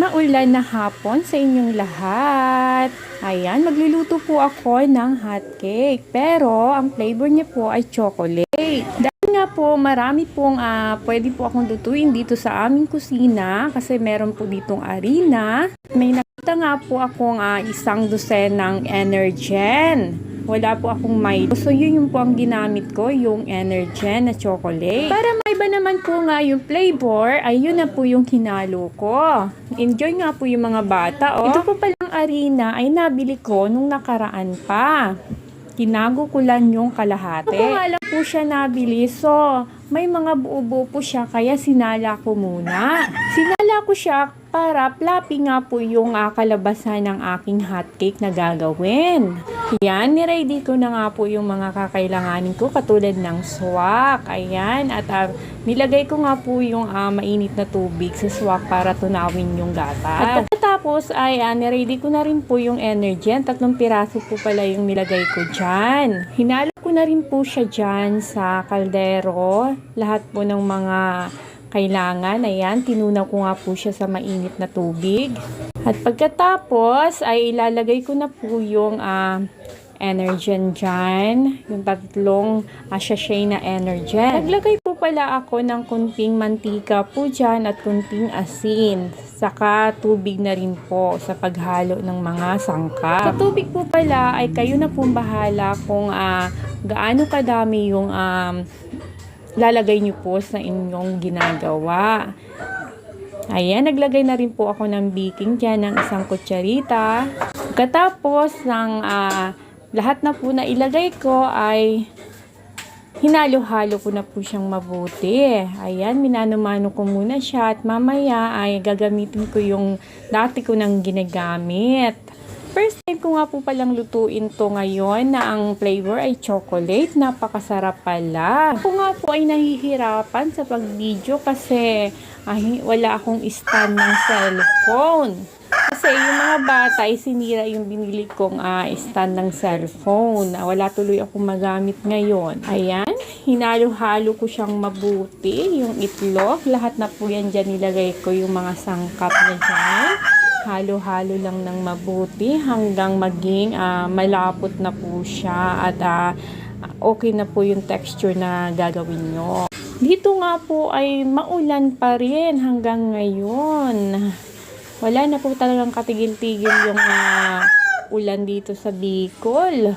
Maulan na hapon sa inyong lahat. Ayan, magluluto po ako ng hotcake. Pero, ang flavor niya po ay chocolate. Dahil nga po, marami pong pwede po akong lutuin dito sa aming kusina. Kasi meron po ditong arena. May nakita nga po akong isang dosenang Energen. Wala po akong Milo. So, yun po ang ginamit ko, yung Energen na chocolate. Para maiba naman po nga yung flavor, ay yun na po yung hinalo ko. Enjoy nga po yung mga bata, oh. Ito po palang arena ay nabili ko nung nakaraan pa. Tinago ko lang yung kalahati. Ako nga lang po siya nabili, so may mga buo-buo po siya, kaya sinala ko muna. Sinala ko siya para fluffy nga po yung kalabasan ng aking hotcake na gagawin. Yan, niready ko na nga po yung mga kakailanganin ko, katulad ng swak. Ayan, at nilagay ko nga po yung mainit na tubig sa swak para tunawin yung gatas. At pagkatapos ay niready ko na rin po yung Energen. 3 piraso po pala yung nilagay ko dyan. Hinalo ko na rin po siya dyan sa kaldero. Lahat po ng mga kailangan. Ayan, tinunaw ko nga po siya sa mainit na tubig. At pagkatapos ay ilalagay ko na po yung Energen dyan. Yung 3 sachet na Energen. Naglagay po pala ako ng kunting mantika po dyan at kunting asin. Saka tubig na rin po sa paghalo ng mga sangkap. Sa tubig po pala ay kayo na pong bahala kung gaano kadami yung lalagay nyo po sa inyong ginagawa. Ayan, naglagay na rin po ako ng baking dyan ng 1 kutsarita. Katapos ng lahat na po na ilagay ko ay hinalo-halo ko na po siyang mabuti. Ayan, minano-mano ko muna siya at mamaya ay gagamitin ko yung dati ko nang ginagamit. First time ko nga po palang lutuin to ngayon na ang flavor ay chocolate. Napakasarap pala. Ako nga po ay nahihirapan sa pag-video kasi wala akong stand ng cellphone. Kasi yung mga bata ay sinira yung binili kong stand ng cellphone. Wala tuloy akong magamit ngayon. Ayan, hinalo-halo ko siyang mabuti. Yung itlog, lahat na po yan dyan nilagay ko yung mga sangkap niya dyan. Halo-halo lang ng mabuti hanggang maging malapot na po siya at okay na po yung texture na gagawin nyo. Dito nga po ay maulan pa rin hanggang ngayon. Wala na po talagang katigil-tigil yung ulan dito sa Bicol.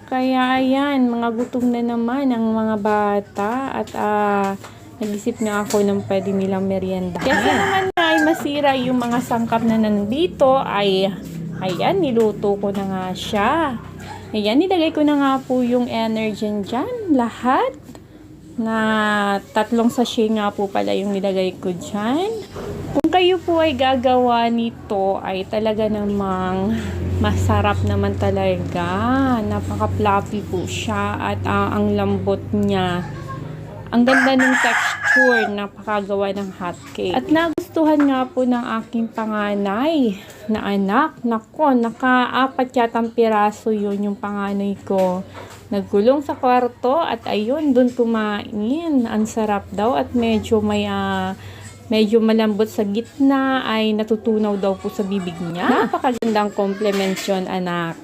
Kaya ayan, mga gutom na naman ang mga bata at nag-isip na ako ng pwede nilang merienda. Kasi naman na ay masira yung mga sangkap na nandito ay ayan, niluto ko na nga siya. Ayan, nilagay ko na nga po yung Energen dyan, lahat. Na 3 sachet nga po pala yung nilagay ko dyan. Kung kayo po ay gagawa nito ay talaga namang masarap naman talaga. Napaka-fluffy po siya at ang lambot niya. Ang ganda ng texture, napakagawa ng hotcake. At nagustuhan nga po ng aking panganay na anak. Nako, naka-4 yatang piraso yun yung panganay ko. Nagkulong sa kwarto at ayun, dun kumain. Ang sarap daw at medyo medyo malambot sa gitna ay natutunaw daw po sa bibig niya. Napakagandang compliment yun, anak.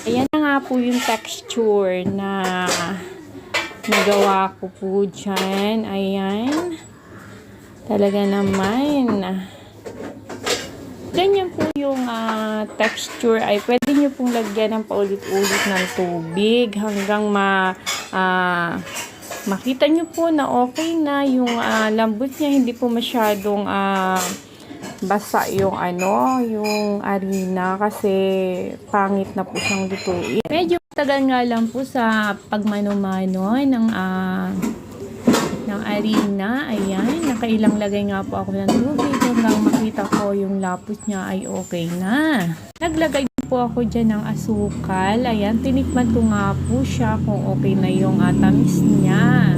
Ayan na nga po yung texture na nagawa ko po dyan. Ayan. Talaga naman. Ganyan po yung texture ay pwede nyo pong lagyan ng paulit-ulit ng tubig hanggang makita nyo po na okay na yung lambot niya. Hindi po masyadong basa yung yung arena kasi pangit na po siyang lutuin. Medyo tagal nga lang po sa pagmano-mano ng arena. Ayan, nakailang lagay nga po ako ng tubig hanggang makita ko yung lapot niya ay okay na. Naglagay po ako dyan ng asukal. Ayan, tinikman ko nga po siya kung okay na yung tamis niya.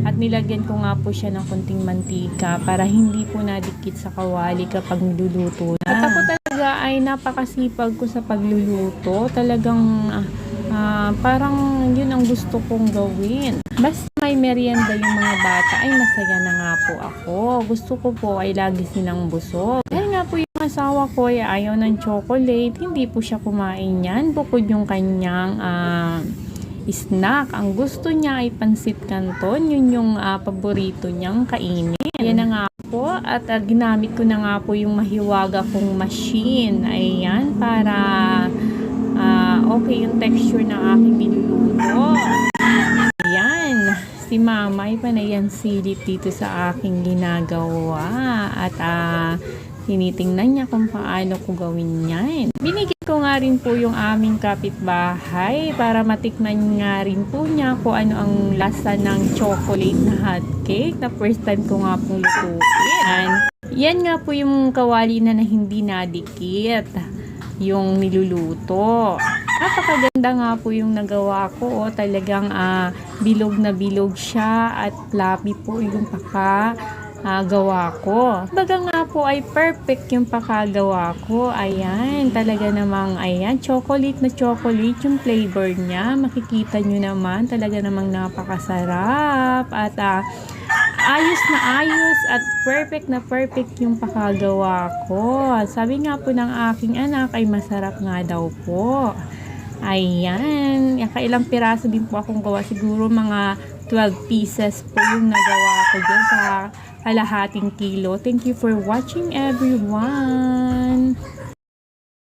At nilagyan ko nga po siya ng kunting mantika para hindi po nadikit sa kawali kapag niluluto na. At ako talaga ay napakasipag ko sa pagluluto. Talagang parang yun ang gusto kong gawin. Basta may merienda yung mga bata ay masaya na nga po ako. Gusto ko po ay lagi silang busog. Dahil nga po yung asawa ko ay ayaw ng chocolate, hindi po siya kumain yan. Bukod yung kanyang snack. Ang gusto niya ay pansit canton. Yun yung paborito niyang kainin. Yan na nga po. At ginamit ko na nga po yung mahiwaga kong machine. Ayan, para okay yung texture ng aking niluluto. Ayan. Si Mama ay panayan silip dito sa aking ginagawa. At tinitingnan niya kung paano ko gawin yan. Binigyan ko nga rin po yung aming kapitbahay para matikman nga rin po niya kung ano ang lasa ng chocolate na hot cake na first time ko nga pong lutuin. Yan nga po yung kawali na hindi nadikit yung niluluto. Napakaganda nga po yung nagawa ko. Talagang bilog na bilog siya at fluffy po yung gawa ko. Baga nga po ay perfect yung pakagawa ko. Ayan, talaga namang ayan, chocolate na chocolate yung flavor niya. Makikita nyo naman, talaga namang napakasarap. At ayos na ayos at perfect na perfect yung pakagawa ko. Sabi nga po ng aking anak ay masarap nga daw po. Ayan, kailang piraso din po akong gawa. Siguro mga 12 pieces po yung nagawa ko dyan sa kalahating kilo. Thank you for watching, everyone.